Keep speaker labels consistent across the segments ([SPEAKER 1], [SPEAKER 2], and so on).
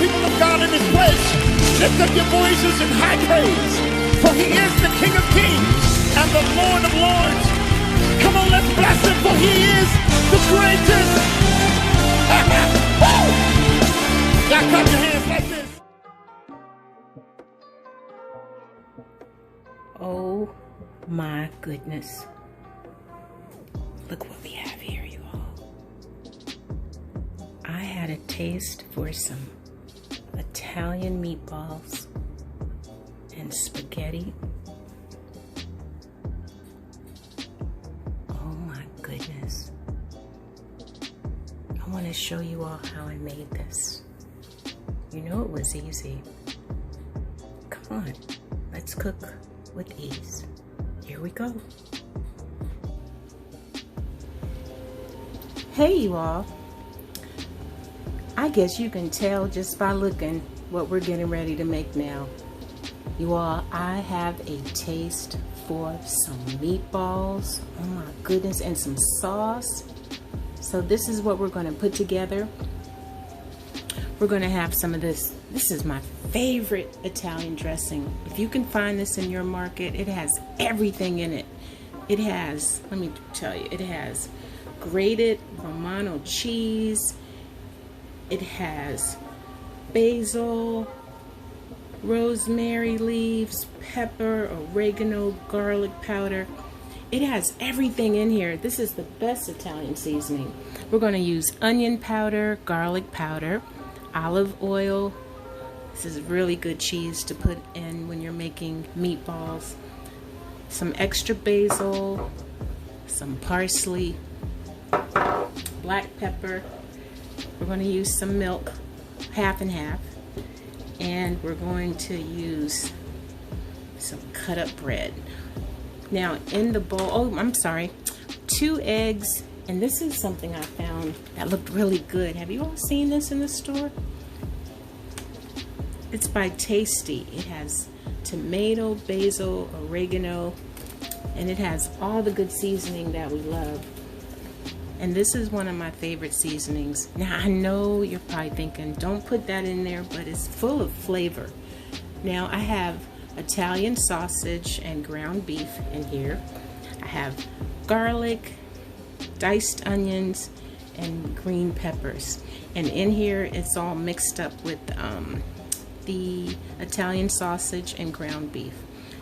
[SPEAKER 1] people of God in this place, lift up your voices in high praise, for he is the King of Kings and the Lord of Lords. Come on, let's bless him, for he is the greatest. Now clap your hands like this.
[SPEAKER 2] Oh my goodness. Look what we have here, you all. I had a taste for some Italian meatballs and spaghetti. Oh my goodness. I want to show you all how I made this. You know it was easy. Come on, let's cook with ease. Here we go. Hey you all. I guess you can tell just by looking what we're getting ready to make now. You all, I have a taste for some meatballs. Oh my goodness, and some sauce. So this is what we're going to put together. We're going to have some of this. This is my favorite Italian dressing. If you can find this in your market, it has everything in it. It has, let me tell you, it has grated Romano cheese. It has basil, rosemary leaves, pepper, oregano, garlic powder. It has everything in here. This is the best Italian seasoning. We're going to use onion powder, garlic powder, olive oil. This is really good cheese to put in when you're making meatballs. Some extra basil, some parsley, black pepper. We're going to use some milk, half and half. And we're going to use some cut up bread. Now in the bowl, oh, I'm sorry, 2 eggs. And this is something I found that looked really good. Have you all seen this in the store? It's by Tasty. It has tomato, basil, oregano, and it has all the good seasoning that we love. And this is one of my favorite seasonings. Now I know you're probably thinking, don't put that in there, but it's full of flavor. Now I have Italian sausage and ground beef in here. I have garlic, diced onions, and green peppers. And in here it's all mixed up with the Italian sausage and ground beef.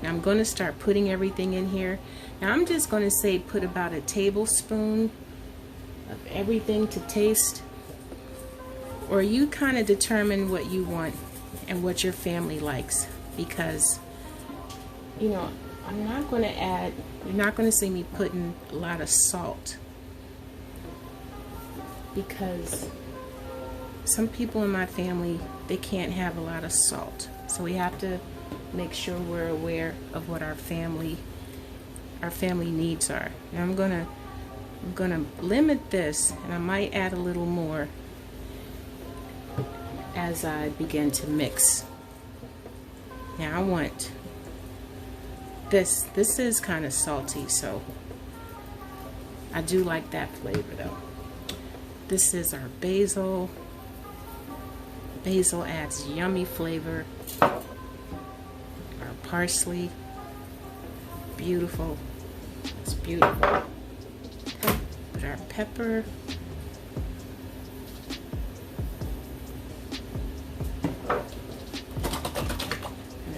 [SPEAKER 2] Now I'm going to start putting everything in here. Now I'm just going to say put about a tablespoon of everything to taste, or you kind of determine what you want and what your family likes, because you know I'm not going to add, you're not going to see me putting a lot of salt, because some people in my family, they can't have a lot of salt, so we have to make sure we're aware of what our family needs are. Now I'm gonna limit this, and I might add a little more as I begin to mix. Now I want this is kind of salty, so I do like that flavor though. This is our basil. Basil adds yummy flavor. Our parsley, beautiful. It's beautiful. Put our pepper. And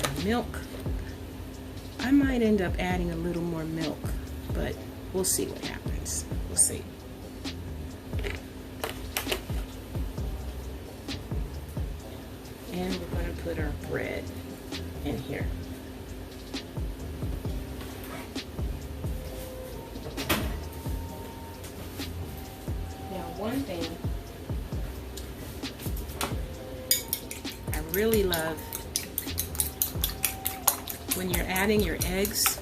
[SPEAKER 2] our milk. I might end up adding a little more milk, but we'll see what happens. We'll see. And we're going to put our bread in here. Now one thing I really love, when you're adding your eggs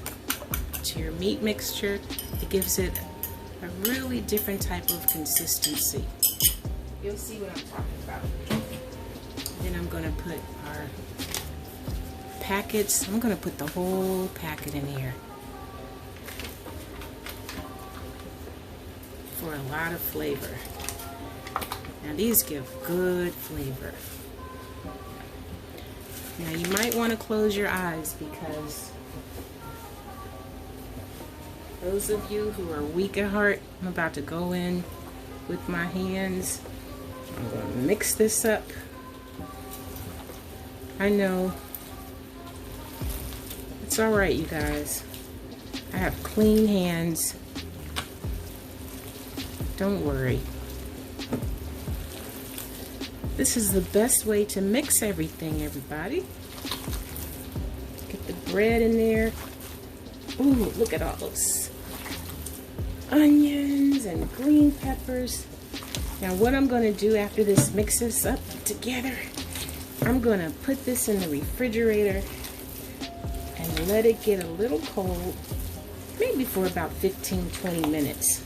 [SPEAKER 2] to your meat mixture, it gives it a really different type of consistency. You'll see what I'm talking about. Then I'm going to put our packets. I'm going to put the whole packet in here for a lot of flavor. Now these give good flavor. Now you might want to close your eyes, because those of you who are weak at heart, I'm about to go in with my hands. I'm going to mix this up. I know. It's alright, you guys. I have clean hands. Don't worry. This is the best way to mix everything, everybody. Get the bread in there. Ooh, look at all those onions and green peppers. Now what I'm going to do after this mixes up together, I'm going to put this in the refrigerator and let it get a little cold, maybe for about 15-20 minutes.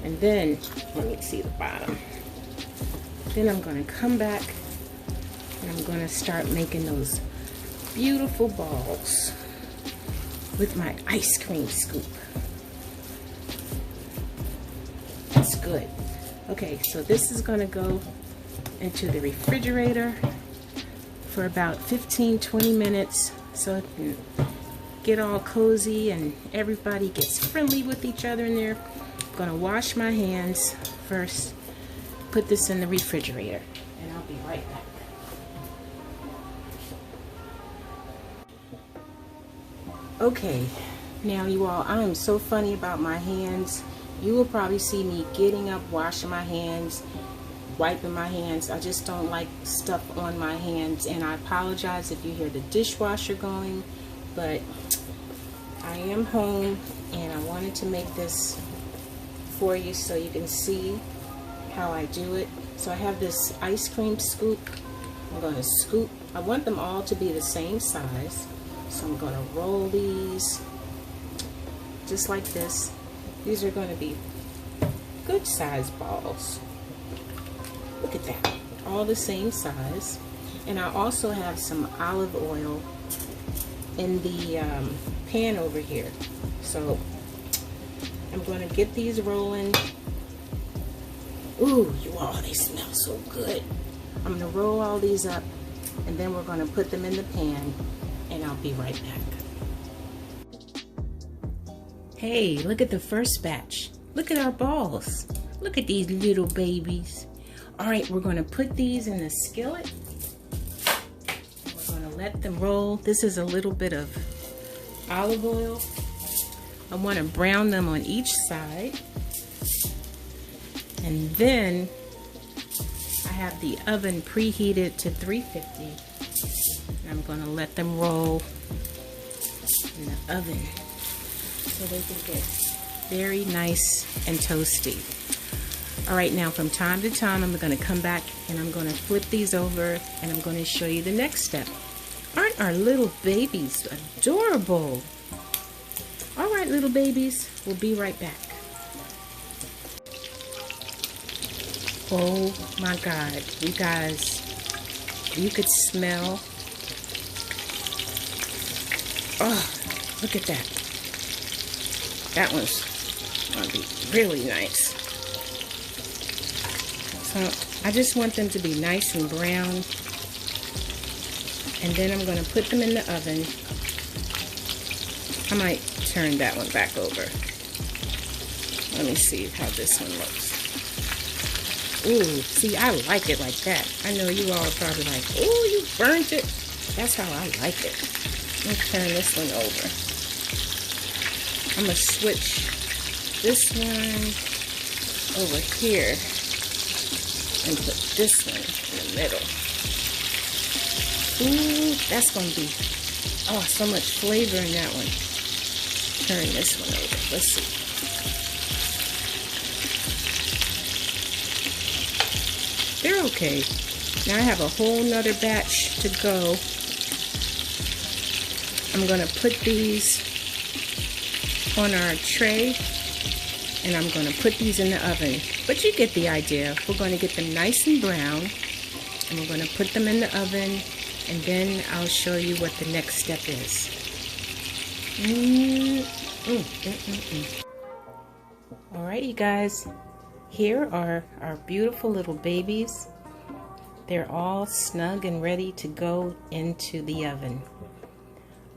[SPEAKER 2] And then, let me see the bottom. Then I'm going to come back and I'm going to start making those beautiful balls with my ice cream scoop. That's good. Okay, so this is going to go into the refrigerator for about 15-20 minutes so it can get all cozy and everybody gets friendly with each other in there. I'm going to wash my hands first, put this in the refrigerator, and I'll be right back. Okay, now you all, I am so funny about my hands. You will probably see me getting up, washing my hands, wiping my hands. I just don't like stuff on my hands, and I apologize if you hear the dishwasher going, but I am home and I wanted to make this for you so you can see how I do it. So I have this ice cream scoop. I'm going to scoop. I want them all to be the same size, so I'm going to roll these just like this. These are going to be good size balls. Look at that, all the same size. And I also have some olive oil in the pan over here, so I'm going to get these rolling. Ooh, you all, they smell so good. I'm going to roll all these up, and then we're going to put them in the pan, and I'll be right back. Hey, look at the first batch. Look at our balls. Look at these little babies. All right, we're going to put these in the skillet. We're going to let them roll. This is a little bit of olive oil. I want to brown them on each side. And then I have the oven preheated to 350. And I'm going to let them roll in the oven so they can get very nice and toasty. All right, now from time to time, I'm going to come back and I'm going to flip these over and I'm going to show you the next step. Aren't our little babies adorable? All right, little babies, we'll be right back. Oh my God, you guys, you could smell. Oh, look at that. That one's gonna be really nice. So I just want them to be nice and brown. And then I'm gonna put them in the oven. I might turn that one back over. Let me see how this one looks. Ooh, see, I like it like that. I know you all are probably like, ooh, you burnt it. That's how I like it. Let me turn this one over. I'm going to switch this one over here and put this one in the middle. Ooh, that's going to be, oh, so much flavor in that one. Turn this one over. Let's see. They're okay. Now I have a whole nother batch to go. I'm going to put these on our tray and I'm going to put these in the oven. But you get the idea. We're going to get them nice and brown and we're going to put them in the oven, and then I'll show you what the next step is. Alright, you guys. Here are our beautiful little babies. They're all snug and ready to go into the oven.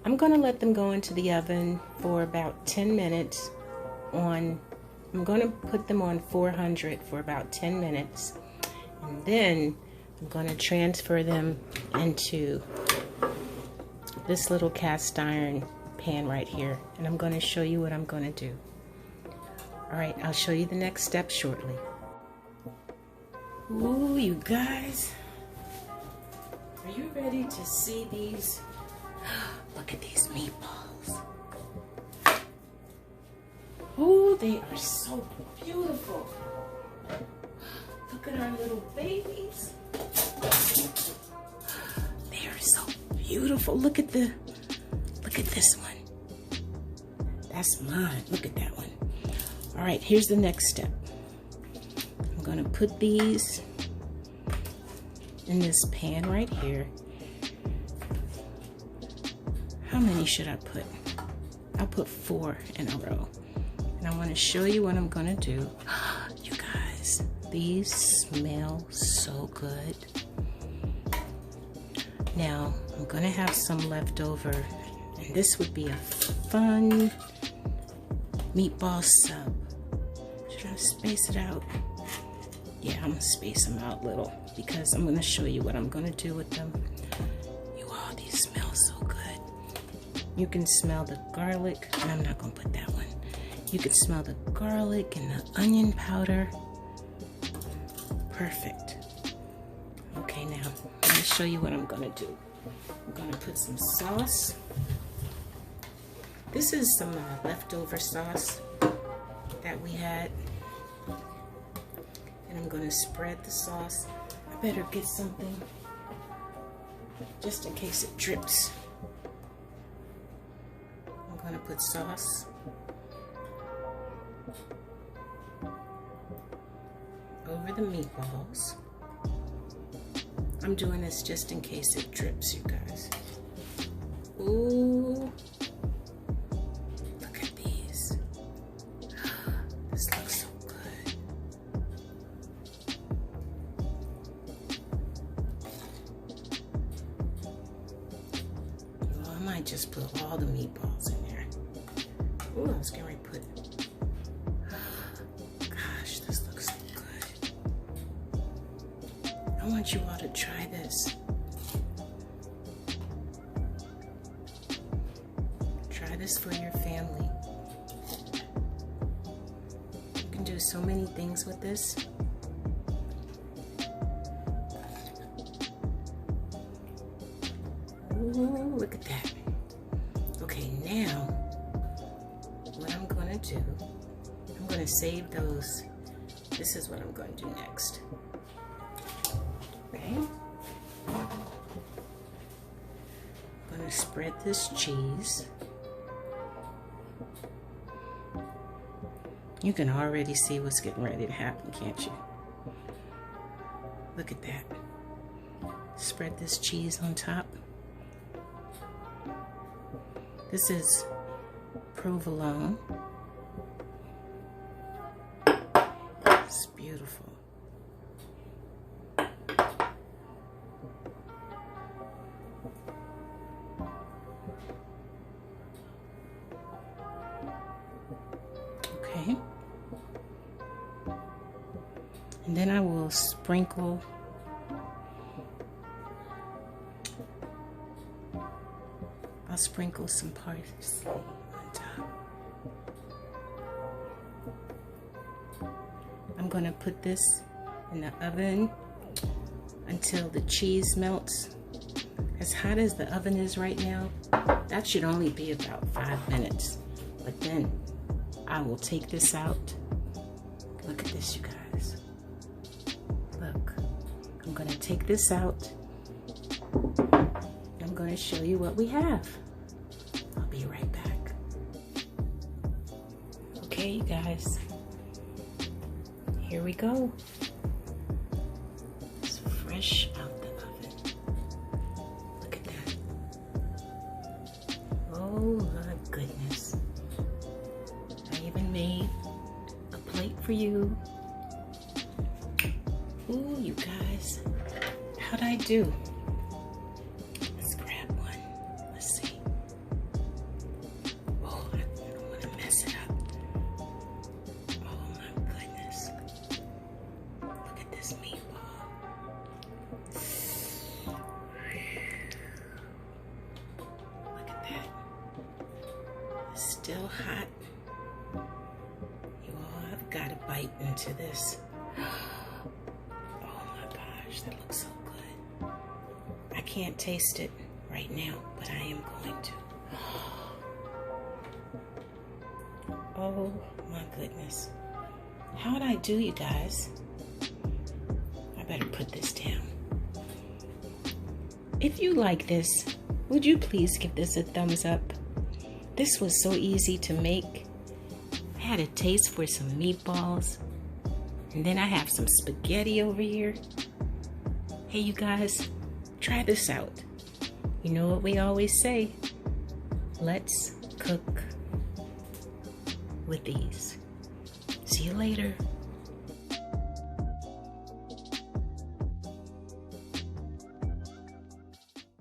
[SPEAKER 2] I'm going to let them go into the oven for about 10 minutes I'm going to put them on 400 for about 10 minutes. And then I'm going to transfer them into this little cast iron pan right here. And I'm going to show you what I'm going to do. Alright, I'll show you the next step shortly. Ooh, you guys. Are you ready to see these? Look at these meatballs. Oh, they are so beautiful. Look at our little babies. They are so beautiful. Look at this one. That's mine. Look at that one. All right, here's the next step. I'm gonna put these in this pan right here. How many should I put? I'll put 4 in a row. And I want to show you what I'm gonna do. You guys, these smell so good. Now, I'm gonna have some left over, and this would be a fun meatball sub. Should I space it out? Yeah, I'm gonna space them out a little because I'm gonna show you what I'm gonna do with them. You all, these smell so good. You can smell the garlic, and I'm not gonna put that one. You can smell the garlic and the onion powder. Perfect. Okay, now I'm gonna show you what I'm gonna do. I'm gonna put some sauce. This is some leftover sauce that we had. And I'm gonna spread the sauce. I better get something just in case it drips. I'm gonna put sauce over the meatballs. I'm doing this just in case it drips, you guys. Ooh. Look at these. This looks so good. Well, I might just put all the meatballs in there. Ooh, I was getting ready to put. Gosh, this looks so good. I want you all to try this. Try this for your family. You can do so many things with this. Ooh, look at that. Okay, now what I'm gonna do, I'm gonna save those. This is what I'm gonna do next. Okay. I'm gonna spread this cheese. You can already see what's getting ready to happen, can't you? Look at that. Spread this cheese on top. This is provolone. It's beautiful. Okay. And then I will sprinkle some parsley on top. I'm going to put this in the oven until the cheese melts. As hot as the oven is right now, that should only be about 5 minutes. But then I will take this out. Look at this, you guys. Look, I'm going to take this out. I'm going to show you what we have. I'll be right back. Okay, you guys. Here we go. It's fresh out the oven. Look at that. Oh my goodness. I even made a plate for you. Ooh, you guys. How'd I do? Let's grab one. Let's see. Oh, I don't want to mess it up. Oh my goodness. Look at this meatball. Look at that. It's still hot. You all have got to bite into this. Oh my gosh, that looks so good. I can't taste it right now, but I am going to. Oh my goodness. How'd I do, you guys? I better put this down. If you like this, would you please give this a thumbs up? This was so easy to make. I had a taste for some meatballs. And then I have some spaghetti over here. Hey, you guys, try this out. You know what we always say? Let's cook with these. See you later.